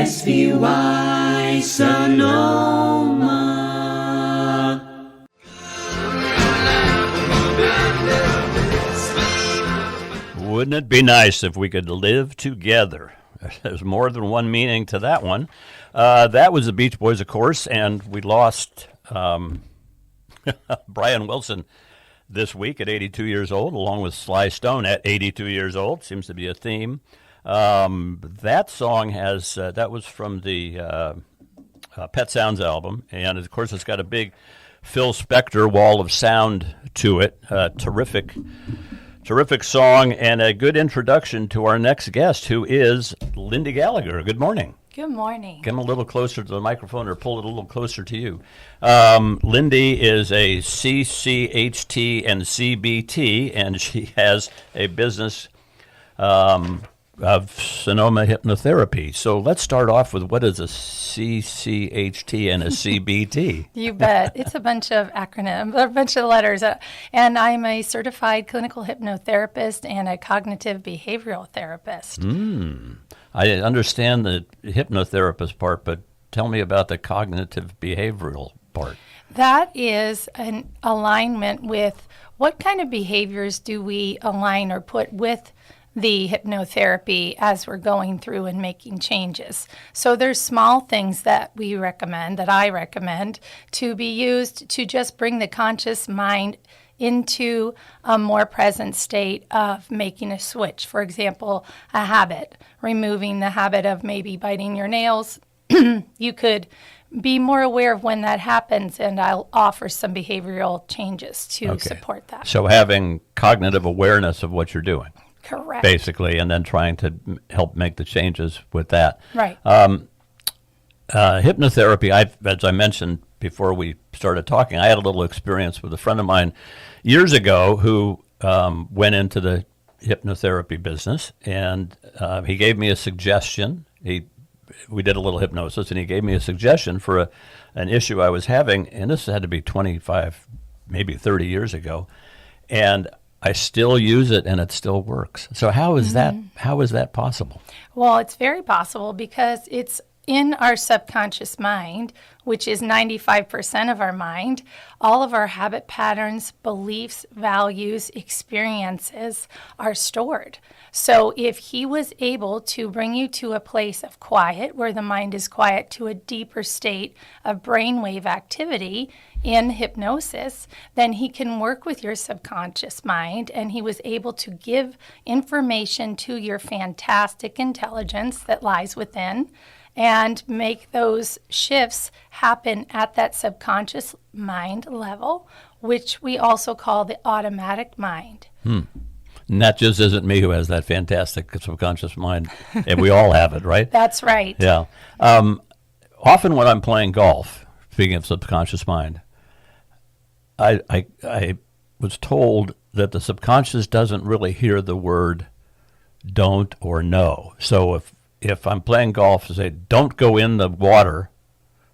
KSVY Sonoma. Wouldn't it be nice if we could live together? There's more than one meaning to that one. That was the Beach Boys, of course, and we lost Brian Wilson this week at 82 years old, along with Sly Stone at 82 years old. Seems to be a theme. That song has, that was from the Pet Sounds album, and of course it's got a big Phil Spector wall of sound to it. Terrific song, and a good introduction to our next guest, who is Lindi Gallagher. Good morning. Good morning. Come a little closer to the microphone, or pull it a little closer to you. Lindi is a CCHT and CBT, and she has a business of Sonoma Hypnotherapy. So let's start off with, what is a CCHT and a CBT? You bet. It's a bunch of acronyms, a bunch of letters. And I'm a certified clinical hypnotherapist and a cognitive behavioral therapist. I understand the hypnotherapist part, but tell me about the cognitive behavioral part. That is an alignment with what kind of behaviors do we align or put with the hypnotherapy as we're going through and making changes. So there's small things that we recommend, that I recommend, to be used to just bring the conscious mind into a more present state of making a switch. For example, a habit, removing the habit of maybe biting your nails. You could be more aware of when that happens, and I'll offer some behavioral changes to support that. So having cognitive awareness of what you're doing. Correct. Basically, and then trying to help make the changes with that. Right. Hypnotherapy, as I mentioned before we started talking, I had a little experience with a friend of mine years ago who went into the hypnotherapy business, and he gave me a suggestion. We did a little hypnosis, and he gave me a suggestion for an issue I was having, and this had to be 25, maybe 30 years ago, and I still use it, and it still works. So how is that? How is that possible? Well, it's very possible because it's in our subconscious mind, which is 95% of our mind. All of our habit patterns, beliefs, values, experiences are stored. So if he was able to bring you to a place of quiet, where the mind is quiet, to a deeper state of brainwave activity in hypnosis, then he can work with your subconscious mind, and he was able to give information to your fantastic intelligence that lies within and make those shifts happen at that subconscious mind level, which we also call the automatic mind. And that just isn't me who has that fantastic subconscious mind, and we all have it, right? That's right. Yeah. Often when I'm playing golf, speaking of subconscious mind, I was told that the subconscious doesn't really hear the word don't or no. So if I'm playing golf and say, don't go in the water,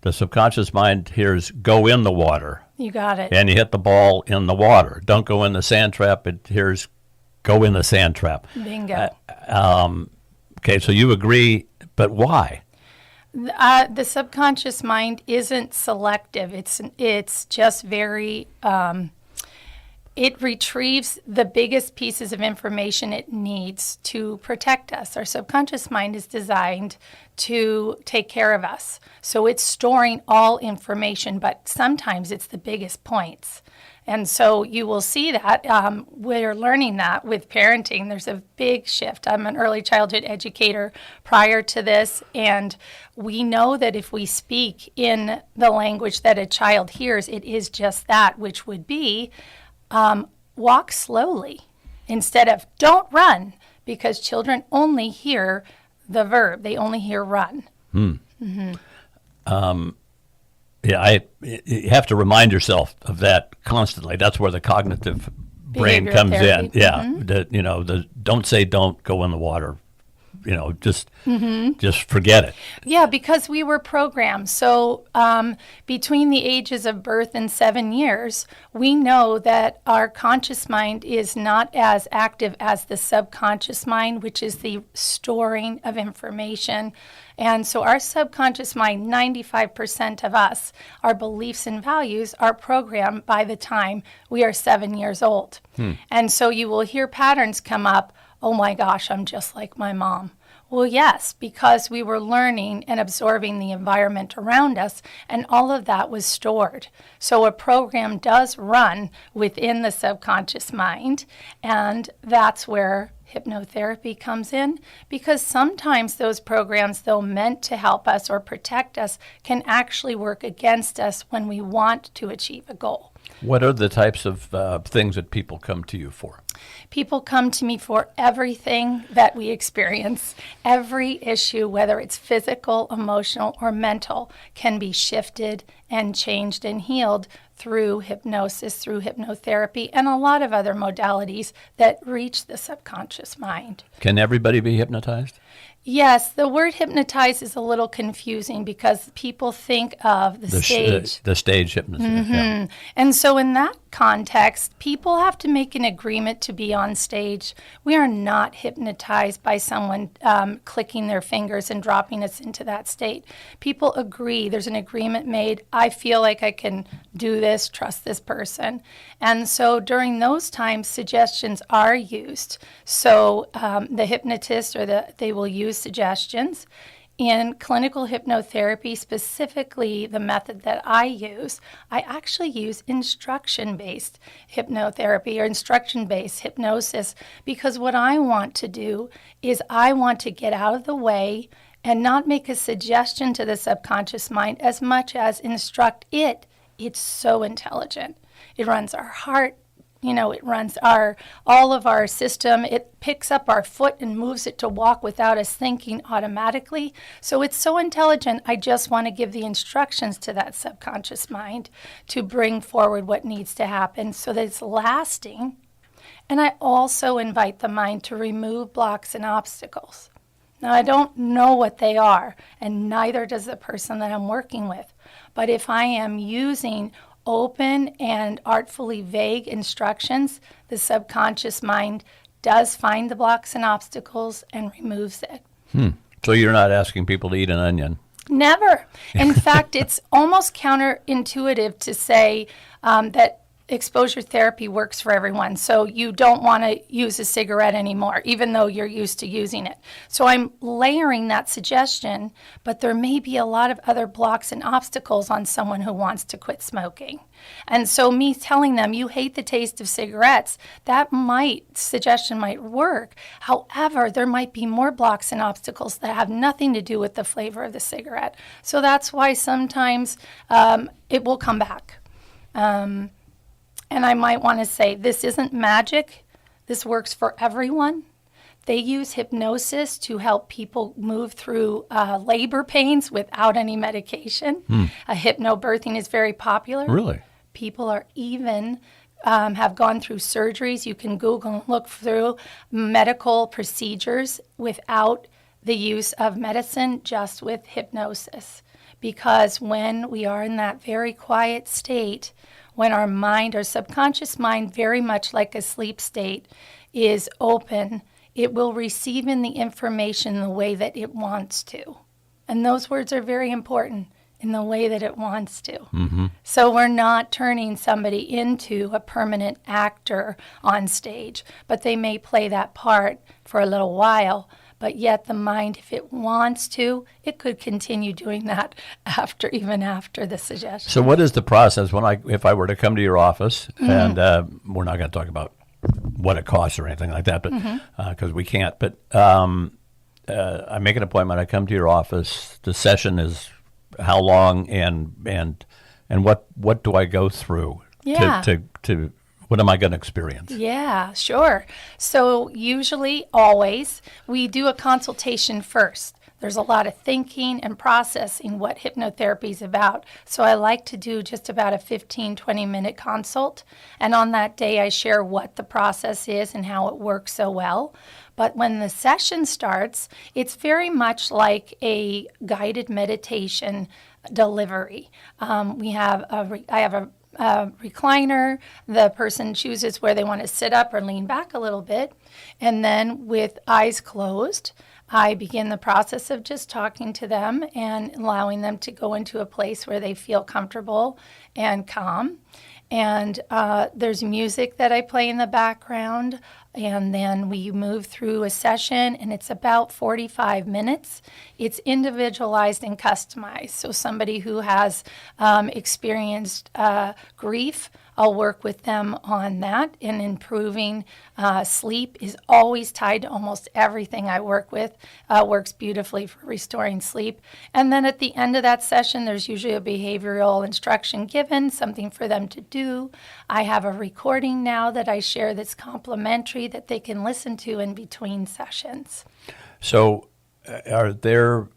the subconscious mind hears go in the water. You got it. And you hit the ball in the water. Don't go in the sand trap, it hears go in the sand trap. Bingo. Okay, so you agree, but why? The subconscious mind isn't selective. It's just very, it retrieves the biggest pieces of information it needs to protect us. Our subconscious mind is designed to take care of us. So it's storing all information, but sometimes it's the biggest points. And so you will see that we're learning that with parenting. There's a big shift. I'm an early childhood educator prior to this, and we know that if we speak in the language that a child hears, it is just that, which would be walk slowly instead of don't run, because children only hear the verb. They only hear run. Yeah, you have to remind yourself of that constantly. That's where the cognitive brain comes in. Yeah, the don't say don't, go in the water just forget it. Yeah, because we were programmed. So between the ages of birth and 7 years, we know that our conscious mind is not as active as the subconscious mind, which is the storing of information. And so our subconscious mind, 95% of us, our beliefs and values are programmed by the time we are 7 years old. And so you will hear patterns come up, oh my gosh, I'm just like my mom. Well, yes, because we were learning and absorbing the environment around us, and all of that was stored. So a program does run within the subconscious mind, and that's where hypnotherapy comes in, because sometimes those programs, though meant to help us or protect us, can actually work against us when we want to achieve a goal. What are the types of things that people come to you for? People come to me for everything that we experience. Every issue, whether it's physical, emotional, or mental, can be shifted and changed and healed through hypnosis, through hypnotherapy, and a lot of other modalities that reach the subconscious mind. Can everybody be hypnotized? Yes, the word hypnotize is a little confusing because people think of the stage. The stage hypnosis. Yeah. And so in that context, people have to make an agreement to be on stage. We are not hypnotized by someone clicking their fingers and dropping us into that state. People agree. There's an agreement made. I feel like I can do this, trust this person. And so during those times, suggestions are used. So the hypnotist they will use suggestions. In clinical hypnotherapy, specifically the method that I use, I actually use instruction-based hypnotherapy or instruction-based hypnosis, because what I want to do is I want to get out of the way and not make a suggestion to the subconscious mind as much as instruct it. It's so intelligent. It runs our heart. It runs all of our system. It picks up our foot and moves it to walk without us thinking automatically. So it's so intelligent. I just want to give the instructions to that subconscious mind to bring forward what needs to happen so that it's lasting. And I also invite the mind to remove blocks and obstacles. Now, I don't know what they are, and neither does the person that I'm working with. But if I am using open and artfully vague instructions, the subconscious mind does find the blocks and obstacles and removes it. So you're not asking people to eat an onion? Never. In fact, it's almost counterintuitive to say that exposure therapy works for everyone. So you don't want to use a cigarette anymore, even though you're used to using it. So I'm layering that suggestion, but there may be a lot of other blocks and obstacles on someone who wants to quit smoking. And so me telling them, you hate the taste of cigarettes, that suggestion might work. However, there might be more blocks and obstacles that have nothing to do with the flavor of the cigarette. So that's why sometimes it will come back. And I might want to say, this isn't magic. This works for everyone. They use hypnosis to help people move through labor pains without any medication. Hypnobirthing is very popular. Really? People are even have gone through surgeries. You can Google and look through medical procedures without the use of medicine, just with hypnosis. Because when we are in that very quiet state, when our mind, our subconscious mind, very much like a sleep state, is open, it will receive in the information the way that it wants to. And those words are very important, in the way that it wants to. Mm-hmm. So we're not turning somebody into a permanent actor on stage, but they may play that part for a little while. But yet the mind, if it wants to, it could continue doing that even after the suggestion. So what is the process if I were to come to your office, and we're not going to talk about what it costs or anything like that, but because we can't. But I make an appointment. I come to your office. The session is how long, and what do I go through to what am I going to experience? Yeah, sure. So usually, always, we do a consultation first. There's a lot of thinking and processing what hypnotherapy is about. So I like to do just about a 15, 20-minute consult. And on that day, I share what the process is and how it works so well. But when the session starts, it's very much like a guided meditation delivery. I have a recliner. The person chooses where they want to sit up or lean back a little bit. And then with eyes closed, I begin the process of just talking to them and allowing them to go into a place where they feel comfortable and calm. And there's music that I play in the background. And then we move through a session, and it's about 45 minutes. It's individualized and customized. So somebody who has experienced grief, I'll work with them on that. And improving sleep is always tied to almost everything I work with. Works beautifully for restoring sleep. And then at the end of that session, there's usually a behavioral instruction given, something for them to do. I have a recording now that I share that's complimentary that they can listen to in between sessions. So are there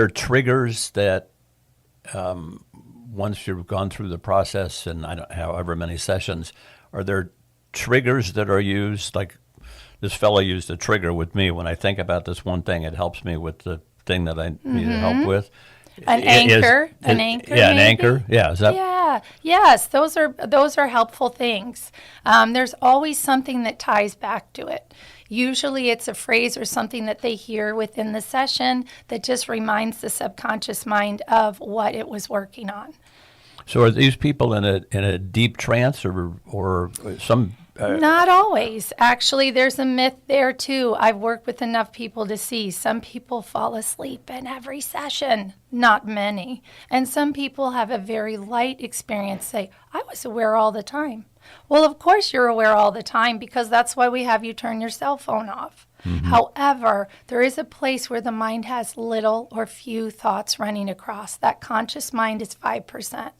triggers that once you've gone through the process and however many sessions, are there triggers that are used? Like this fellow used a trigger with me. When I think about this one thing, it helps me with the thing that I need help with. An anchor. Yeah, maybe? an anchor. Yeah, is that? Yeah, yes, those are helpful things. There's always something that ties back to it. Usually it's a phrase or something that they hear within the session that just reminds the subconscious mind of what it was working on. So are these people in a deep trance or some? Not always. Actually, there's a myth there too. I've worked with enough people to see some people fall asleep in every session, not many. And some people have a very light experience, say, I was aware all the time. Well, of course you're aware all the time because that's why we have you turn your cell phone off. Mm-hmm. However, there is a place where the mind has little or few thoughts running across. That conscious mind is 5%.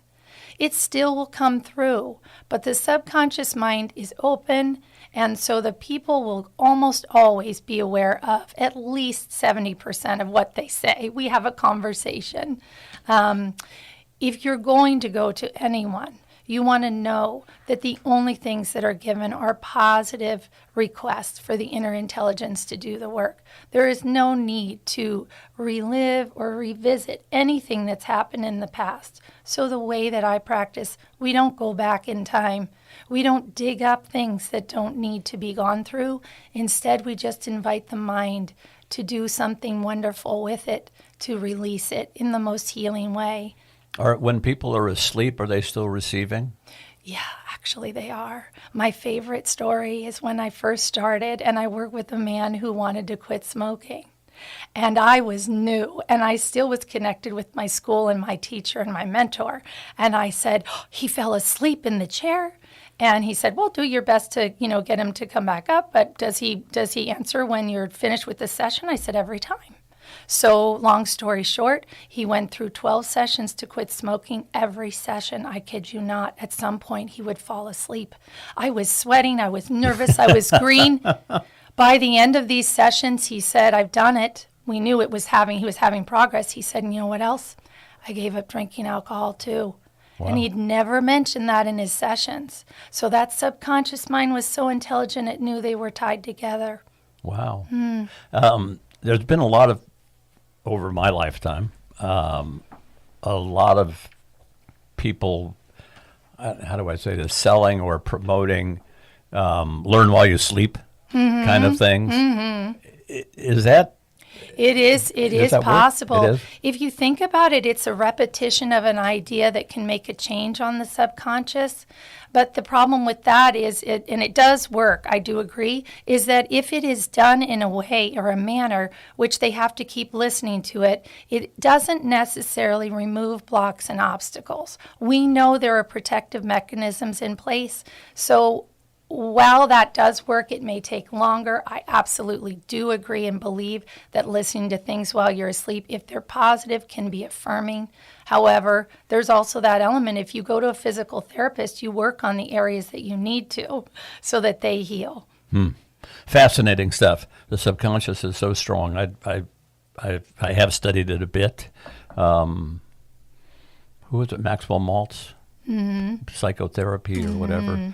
It still will come through, but the subconscious mind is open, and so the people will almost always be aware of at least 70% of what they say. We have a conversation. If you're going to go to anyone, you want to know that the only things that are given are positive requests for the inner intelligence to do the work. There is no need to relive or revisit anything that's happened in the past. So the way that I practice, we don't go back in time. We don't dig up things that don't need to be gone through. Instead, we just invite the mind to do something wonderful with it, to release it in the most healing way. When people are asleep, are they still receiving? Yeah, actually they are. My favorite story is when I first started and I worked with a man who wanted to quit smoking. And I was new, and I still was connected with my school and my teacher and my mentor. And I said, he fell asleep in the chair. And he said, well, do your best to, get him to come back up. But does he answer when you're finished with the session? I said, every time. So long story short, he went through 12 sessions to quit smoking. Every session, I kid you not, at some point he would fall asleep. I was sweating. I was nervous. I was green. By the end of these sessions, he said, I've done it. We knew he was having progress. He said, and you know what else? I gave up drinking alcohol too. Wow. And he'd never mentioned that in his sessions. So that subconscious mind was so intelligent, it knew they were tied together. Wow. There's been a lot of, over my lifetime, a lot of people, how do I say this, selling or promoting learn while you sleep kind of things. Mm-hmm. Is that? It is possible. It is? If you think about it, it's a repetition of an idea that can make a change on the subconscious. But the problem with that is, and it does work, I do agree, is that if it is done in a way or a manner which they have to keep listening to it, it doesn't necessarily remove blocks and obstacles. We know there are protective mechanisms in place. So while that does work, it may take longer. I absolutely do agree and believe that listening to things while you're asleep, if they're positive, can be affirming. However, there's also that element. If you go to a physical therapist, you work on the areas that you need to so that they heal. Fascinating stuff. The subconscious is so strong. I have studied it a bit. Who was it? Maxwell Maltz, psychotherapy or whatever.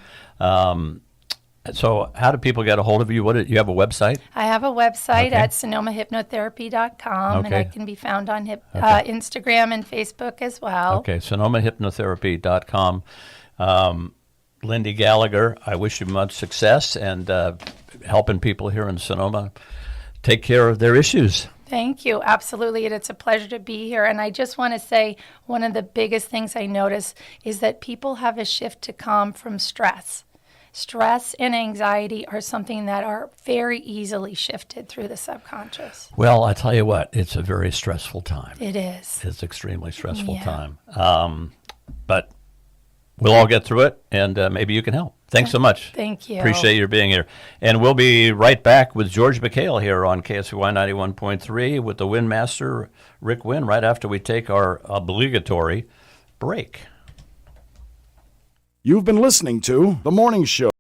So how do people get a hold of you? You have a website? I have a website at sonomahypnotherapy.com, and I can be found on Instagram and Facebook as well. Okay, sonomahypnotherapy.com. Lindi Gallagher, I wish you much success and helping people here in Sonoma take care of their issues. Thank you. Absolutely. It's a pleasure to be here. And I just want to say one of the biggest things I notice is that people have a shift to come from stress. Stress and anxiety are something that are very easily shifted through the subconscious. Well, I tell you what, it's a very stressful time. It is. It's extremely stressful time. But we'll all get through it, and maybe you can help. Thanks so much. Thank you. Appreciate your being here. And we'll be right back with George McHale here on KSVY 91.3 with the Win Master, Rick Wynn, right after we take our obligatory break. You've been listening to The Morning Show.